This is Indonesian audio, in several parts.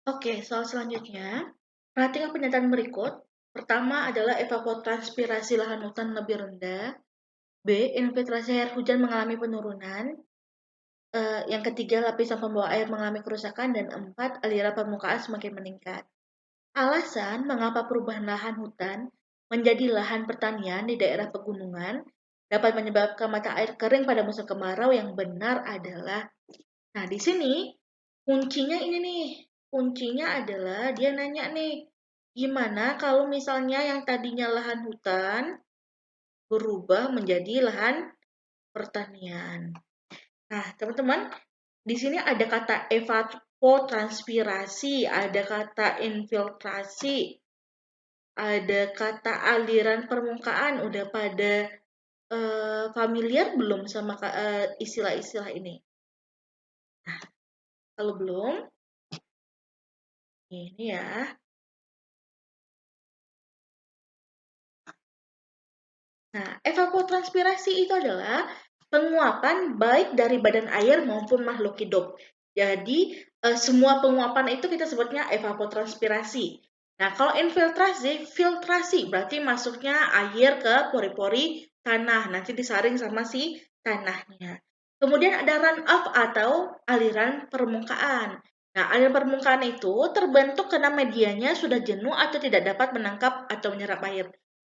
Oke, soal selanjutnya. Perhatikan pernyataan berikut. Pertama adalah evapotranspirasi lahan hutan lebih rendah. B. Infiltrasi air hujan mengalami penurunan. Yang ketiga, lapisan pembawa air mengalami kerusakan. Dan 4, aliran permukaan semakin meningkat. Alasan mengapa perubahan lahan hutan menjadi lahan pertanian di daerah pegunungan dapat menyebabkan mata air kering pada musim kemarau yang benar adalah. Nah, di sini kuncinya ini nih. Kuncinya adalah dia nanya nih, gimana kalau misalnya yang tadinya lahan hutan berubah menjadi lahan pertanian. Nah, teman-teman, di sini ada kata evapotranspirasi, ada kata infiltrasi, ada kata aliran permukaan. Udah pada familiar belum sama istilah-istilah ini? Nah, kalau belum, ini ya. Nah, evapotranspirasi itu adalah penguapan baik dari badan air maupun makhluk hidup. Jadi, semua penguapan itu kita sebutnya evapotranspirasi. Nah, kalau infiltrasi, filtrasi berarti masuknya air ke pori-pori tanah, nanti disaring sama si tanahnya. Kemudian ada run-off atau aliran permukaan. Nah, aliran permukaan itu terbentuk karena medianya sudah jenuh atau tidak dapat menangkap atau menyerap air.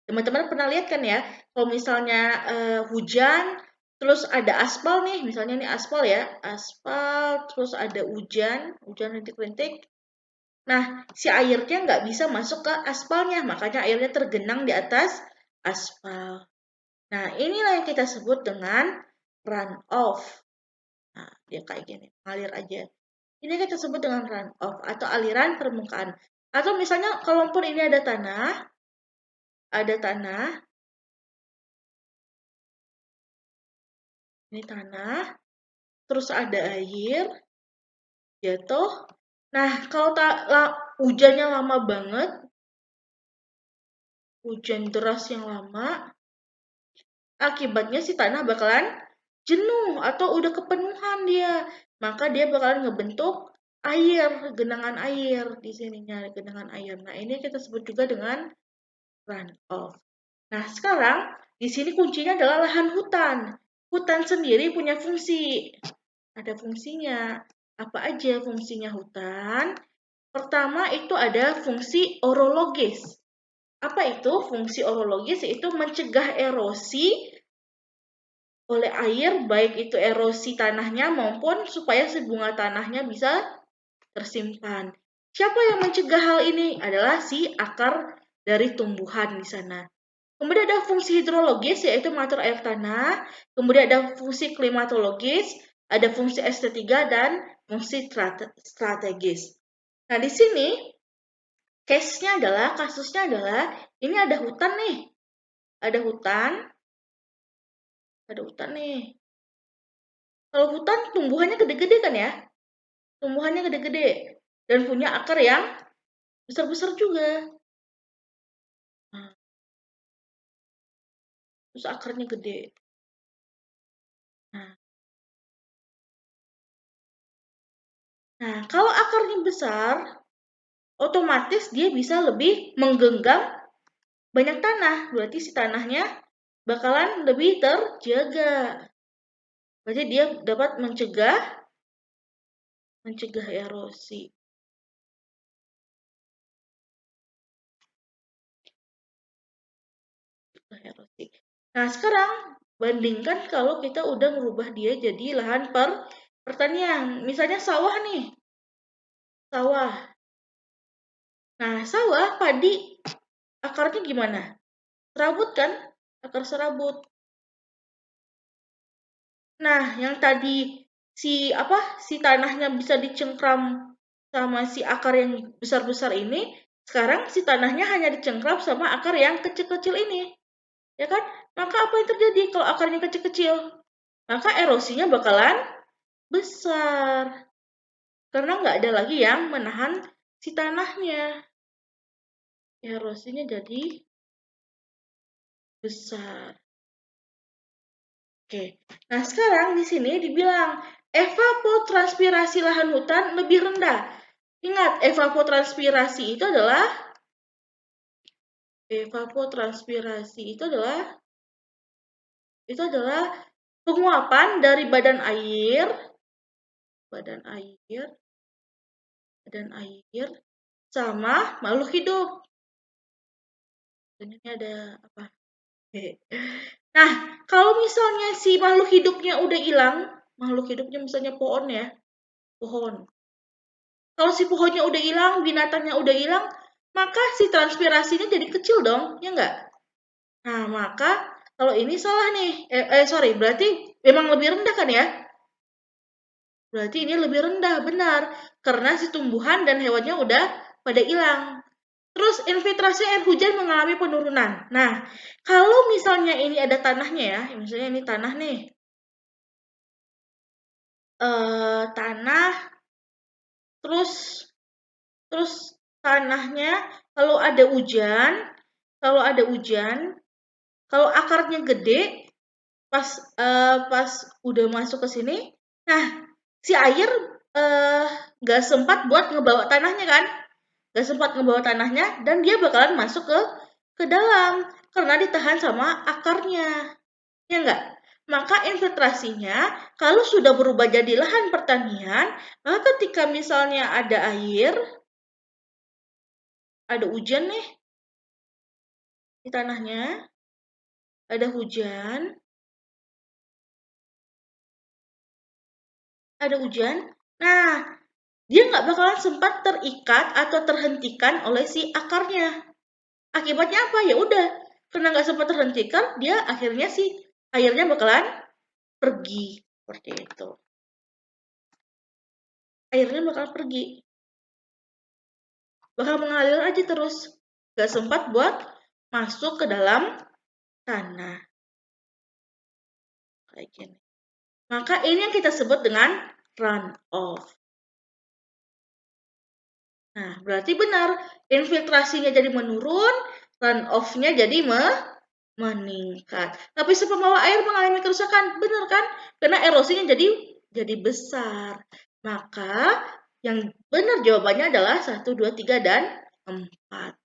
Teman-teman pernah lihat kan ya, kalau misalnya hujan, terus ada aspal nih, misalnya ini aspal ya, aspal, terus ada hujan, hujan rintik-rintik. Nah, si airnya nggak bisa masuk ke aspalnya, makanya airnya tergenang di atas aspal. Nah, inilah yang kita sebut dengan runoff. Nah, dia kayak gini, ngalir aja. Ini kita sebut dengan runoff atau aliran permukaan. Atau misalnya, kalaupun ini ada tanah, ini tanah, terus ada air jatuh. Nah, kalau hujannya lama banget, hujan deras yang lama, akibatnya si tanah bakalan jenuh atau udah kepenuhan dia. Maka dia bakalan ngebentuk air, genangan air di sininya, genangan air. Nah, ini kita sebut juga dengan runoff. Nah, sekarang di sini kuncinya adalah lahan hutan. Hutan sendiri punya fungsi. Ada fungsinya. Apa aja fungsinya hutan? Pertama itu ada fungsi orologis. Apa itu fungsi orologis? Yaitu mencegah erosi oleh air, baik itu erosi tanahnya maupun supaya si bunga tanahnya bisa tersimpan. Siapa yang mencegah hal ini? Adalah si akar dari tumbuhan di sana. Kemudian ada fungsi hidrologis, yaitu mengatur air tanah. Kemudian ada fungsi klimatologis, ada fungsi estetika, dan fungsi strategis. Nah, di sini kasusnya adalah, ini ada hutan nih. Ada hutan nih. Kalau hutan tumbuhannya gede-gede kan ya? Tumbuhannya gede-gede. Dan punya akar yang besar-besar juga. Nah, terus akarnya gede. Nah, kalau akarnya besar, otomatis dia bisa lebih menggenggam banyak tanah. Berarti si tanahnya bakalan lebih terjaga. Berarti dia dapat mencegah erosi. Nah, sekarang bandingkan kalau kita udah merubah dia jadi lahan pertanian. Misalnya sawah nih. Sawah. Nah, sawah, padi, akarnya gimana? Serabut kan? Akar serabut. Nah, yang tadi si tanahnya bisa dicengkram sama si akar yang besar-besar ini, sekarang si tanahnya hanya dicengkram sama akar yang kecil-kecil ini. Ya kan? Maka apa yang terjadi kalau akarnya kecil-kecil? Maka erosinya bakalan besar. Karena nggak ada lagi yang menahan si tanahnya. Erosinya jadi besar. Oke. Nah, sekarang di sini dibilang evapotranspirasi lahan hutan lebih rendah. Ingat, evapotranspirasi itu adalah penguapan dari badan air sama makhluk hidup. Dan ini ada apa? Nah, kalau misalnya si makhluk hidupnya udah hilang, makhluk hidupnya misalnya pohon ya, pohon. Kalau si pohonnya udah hilang, binatangnya udah hilang, maka si transpirasinya jadi kecil dong, ya enggak? Nah, maka kalau ini salah nih. Sorry, berarti memang lebih rendah kan ya? Berarti ini lebih rendah, benar. Karena si tumbuhan dan hewannya udah pada hilang. Terus infiltrasi air hujan mengalami penurunan. Nah, kalau misalnya ini ada tanahnya ya, misalnya ini tanah nih. Tanah, terus tanahnya kalau ada hujan, kalau akarnya gede, pas udah masuk ke sini, nah si air nggak sempat buat ngebawa tanahnya kan, dan dia bakalan masuk ke dalam karena ditahan sama akarnya, ya enggak? Maka infiltrasinya kalau sudah berubah jadi lahan pertanian, maka ketika misalnya ada air, ada hujan nih di tanahnya, ada hujan, nah dia nggak bakalan sempat terikat atau terhentikan oleh si akarnya. Akibatnya apa? Ya udah, karena nggak sempat terhentikan, dia akhirnya si airnya bakalan pergi seperti itu. Airnya bakal pergi, bakal mengalir aja terus, nggak sempat buat masuk ke dalam tanah kayak gini. Maka ini yang kita sebut dengan runoff. Nah, berarti benar, infiltrasinya jadi menurun, runoff-nya jadi meningkat. Tapi pembawa air mengalami kerusakan, benar kan? Karena erosinya jadi besar. Maka yang benar jawabannya adalah 1, 2, 3, dan 4.